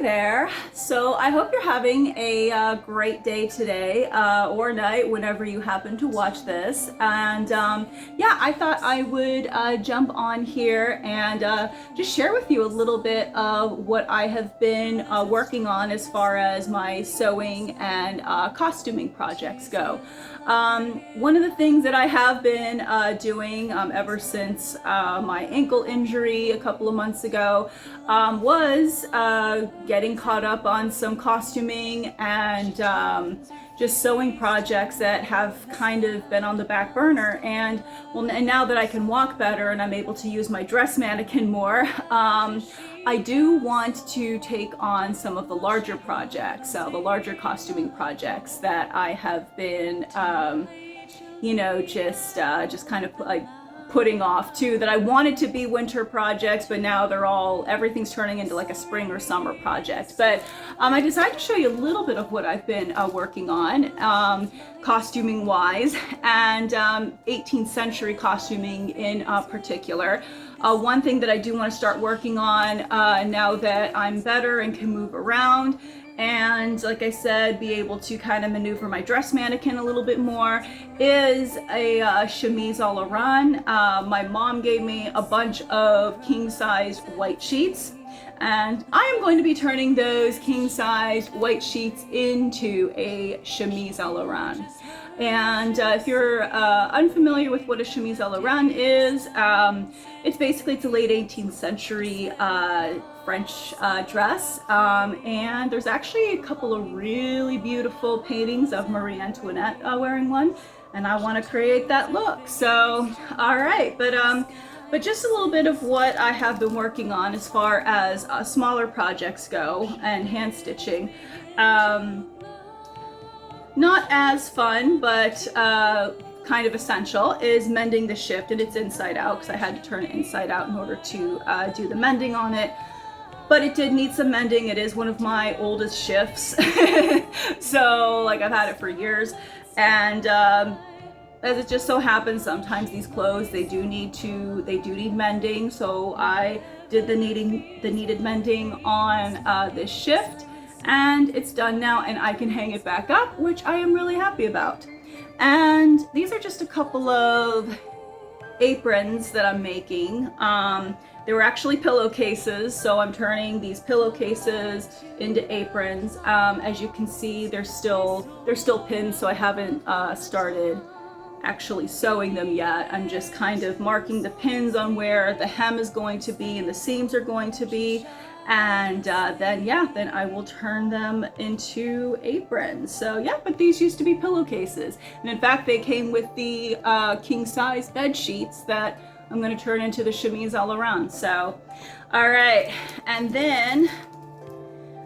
there. So I hope you're having a great day today or night whenever you happen to watch this. And yeah, I thought I would jump on here and just share with you a little bit of what I have been working on as far as my sewing and costuming projects go. One of the things that I have been doing ever since my ankle injury a couple of months ago was getting caught up on some costuming and just sewing projects that have kind of been on the back burner. And now that I can walk better and I'm able to use my dress mannequin more, I do want to take on some of the larger projects, the larger costuming projects that I have been, just kind of like putting off too, that I wanted to be winter projects, but now everything's turning into like a spring or summer project. But I decided to show you a little bit of what I've been working on, costuming wise, and 18th century costuming in particular. One thing that I do want to start working on now that I'm better and can move around, and like I said, be able to kind of maneuver my dress mannequin a little bit more, is a chemise a la run. My mom gave me a bunch of king-size white sheets, and I am going to be turning those king-size white sheets into a chemise a la run. And if you're unfamiliar with what a chemise a la run is, it's a late 18th century French dress, and there's actually a couple of really beautiful paintings of Marie Antoinette wearing one, and I want to create that look. So, all right, but just a little bit of what I have been working on as far as smaller projects go and hand stitching. Not as fun, but kind of essential, is mending the shift, and it's inside out because I had to turn it inside out in order to do the mending on it. But it did need some mending. It is one of my oldest shifts. So like I've had it for years. And as it just so happens, sometimes these clothes, they do need mending. So I did the needed mending on this shift, and it's done now, and I can hang it back up, which I am really happy about. And these are just a couple of aprons that I'm making. They were actually pillowcases, so I'm turning these pillowcases into aprons. As you can see, they're still pinned, so I haven't started actually sewing them yet. I'm just kind of marking the pins on where the hem is going to be and the seams are going to be, and then I will turn them into aprons. So yeah, but these used to be pillowcases, and in fact they came with the king size bed sheets that I'm going to turn into the chemise all around. So all right, and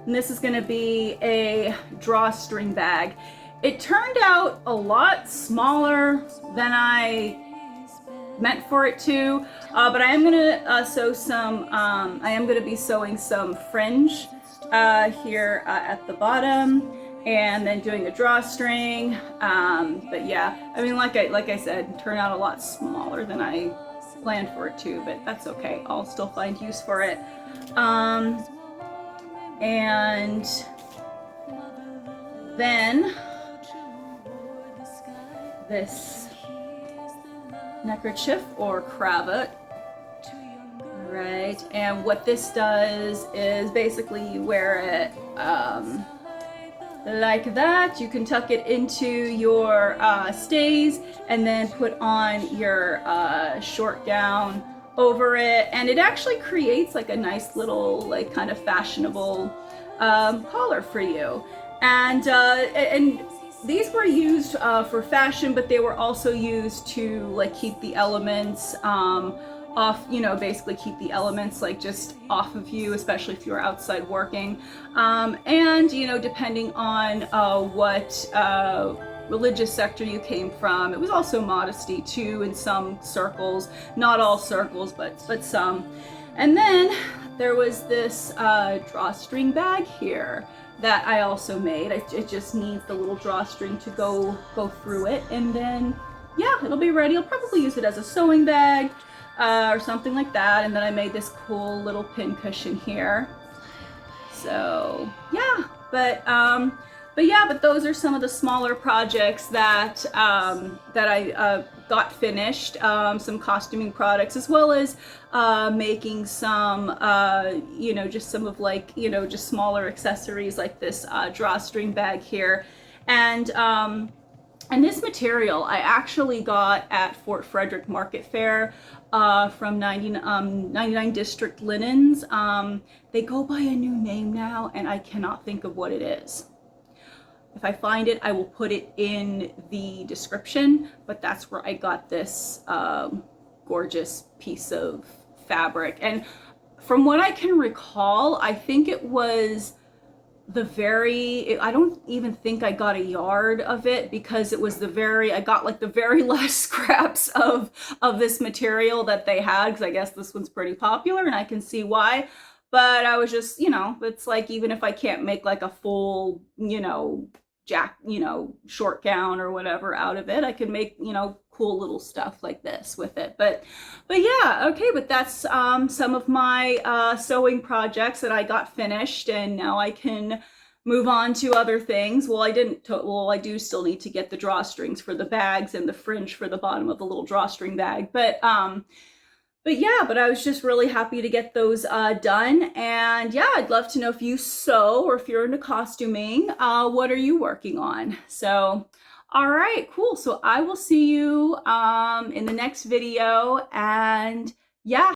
this is going to be a drawstring bag. It turned out a lot smaller than I meant for it to, but I am gonna sew some. I am gonna be sewing some fringe here at the bottom, and then doing a drawstring. But yeah, I mean, like I said, it turned out a lot smaller than I planned for it to, but that's okay. I'll still find use for it. And then this neckerchief or cravat, right? And what this does is basically you wear it like that. You can tuck it into your stays and then put on your short gown over it, and it actually creates like a nice little like kind of fashionable collar for you. And these were used for fashion, but they were also used to like keep the elements off, basically keep the elements like just off of you, especially if you're outside working. And depending on what religious sector you came from, it was also modesty too in some circles, not all circles, but some. And then there was this drawstring bag here that I also made. It just needs the little drawstring to go through it, and then yeah, it'll be ready. I'll probably use it as a sewing bag or something like that. And then I made this cool little pin cushion here. So yeah, but those are some of the smaller projects that I got finished. Some costuming products, as well as making some, just some of like, just smaller accessories like this drawstring bag here, and. And this material I actually got at Fort Frederick Market Fair from 99 District Linens. They go by a new name now, and I cannot think of what it is. If I find it, I will put it in the description, but that's where I got this gorgeous piece of fabric. And from what I can recall, I think it was I don't even think I got a yard of it, because it was I got like the very last scraps of this material that they had, because I guess this one's pretty popular and I can see why. But I was just, it's like, even if I can't make like a full, short gown or whatever out of it, I can make, cool little stuff like this with it. But yeah, okay, but that's some of my sewing projects that I got finished, and now I can move on to other things. Well, I do still need to get the drawstrings for the bags and the fringe for the bottom of the little drawstring bag. But yeah, but I was just really happy to get those done. And yeah, I'd love to know if you sew, or if you're into costuming, what are you working on? So, all right, cool. So I will see you in the next video. And yeah.